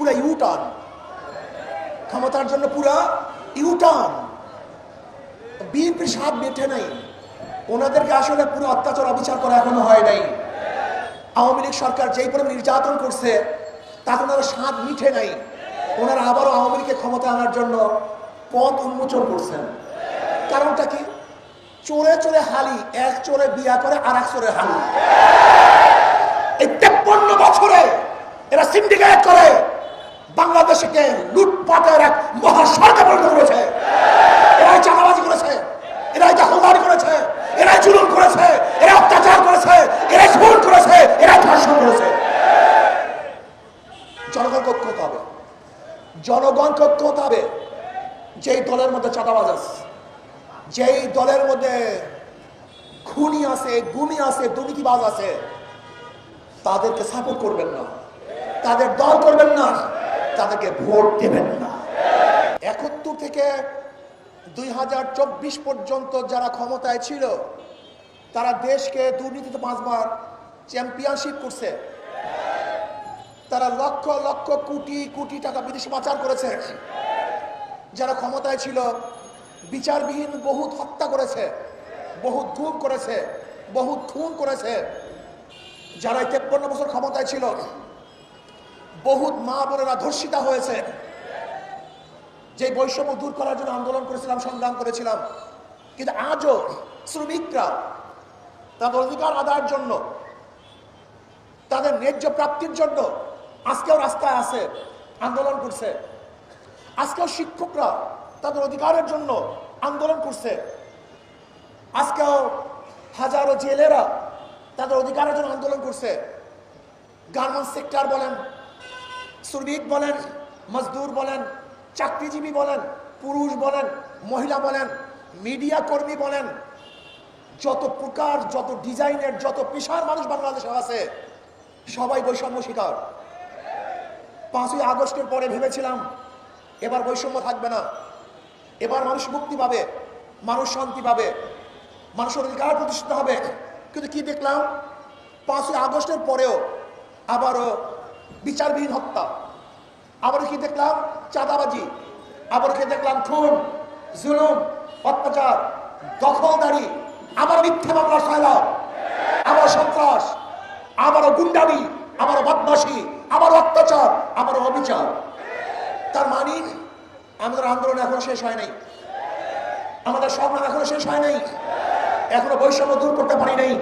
পুরো ইউটার্ন, ক্ষমতার জন্য পুরো ইউটার্ন। বিএনপির স্বাদ মেটে নাই, ওনাদেরকে আসলে পুরো অত্যাচার অবিচার করা এখনো হয় নাই। আওয়ামী লীগ সরকার যেই পরিমাণ নির্যাতন করছে তাতে ওনারা স্বাদ মিঠে নাই। ওনারা আবারও আওয়ামী লীগকে ক্ষমতা আনার জন্য পথ উন্মোচন করছেন। কারণটা কি? চোরে চোরে হালি, এক চোরে বিয়া করে আর এক চোরে হালি। এই 53 বছরে এরা সিন্ডিকেট করে বাংলাদেশকে লুটপাটের এক মহাসড়কে পরিণত করেছে। এরাই চাঁদাবাজি করেছে, এরাই দখলদারি করেছে, এরাই জুলুম করেছে, এরা অত্যাচার করেছে, এরাই খুন করেছে, এরাই ধর্ষণ করেছে। জনগণকে ঐক্য হতে হবে, জনগণকে ঐক্য হতে হবে। যেই দলের মধ্যে চাঁদাবাজ আছে, যেই দলের মধ্যে খুনি আছে, গুমি আছে, দুর্নীতিবাজ আছে, তাদেরকে সাপোর্ট করবেন না, তাদের দল করবেন না, তাদেরকে ভোট দেবেন না। 71 থেকে 2024 পর্যন্ত যারা ক্ষমতায় ছিল তারা দেশকে দুর্নীতিতে 5 বার চ্যাম্পিয়নশিপ করছে। তারা লক্ষ লক্ষ কোটি কোটি টাকা বিদেশে পাচার করেছে। যারা ক্ষমতায় ছিল বিচারবিহীন বহুত হত্যা করেছে, বহুত গুম করেছে, বহুত খুন করেছে। যারা 53 বছর ক্ষমতায় ছিল বহুত মা বোনেরা ধর্ষিতা হয়েছে। যে বৈষম্য দূর করার জন্য আন্দোলন করেছিলাম, সংগ্রাম করেছিলাম, কিন্তু আজও শ্রমিকরা তাদের অধিকার আদায়ের জন্য, তাদের ন্যায্য প্রাপ্তির জন্য আজকেও রাস্তায় আছে, আন্দোলন করছে। আজকেও শিক্ষকরা তাদের অধিকারের জন্য আন্দোলন করছে। আজকেও হাজারো জেলেরা তাদের অধিকারের জন্য আন্দোলন করছে। গার্মেন্টস সেক্টর বলেন, শ্রমিক বলেন, মজদুর বলেন, চাকরিজীবী বলেন, পুরুষ বলেন, মহিলা বলেন, মিডিয়া কর্মী বলেন, যত প্রকার, যত ডিজাইনের, যত পেশার মানুষ বাংলাদেশে আছে সবাই বৈষম্য শিকার। 5ই আগস্টের পরে ভেবেছিলাম এবার বৈষম্য থাকবে না, এবার মানুষ মুক্তি পাবে, মানুষ শান্তি পাবে, মানুষের অধিকার প্রতিষ্ঠিত হবে। কিন্তু কি দেখলাম? 5ই আগস্টের পরেও আবারও বিচারবিহীন হত্যা, আবারও কি দেখলাম? চাঁদাবাজি, আবারও কি দেখলাম? খুন, জুলুম, অত্যাচার, দখলদারি, আবার মিথ্যা মামলা সয়লাভ, আবার সন্ত্রাস, আবারও গুন্ডামি, আবারও বদমাশি, আবারও অত্যাচার, আবারও অবিচার। তার মানে আমাদের আন্দোলন এখনো শেষ হয় নাই, আমাদের সংগ্রাম এখনো শেষ হয় নাই, এখনো বৈষম্য দূর করতে পারি নাই।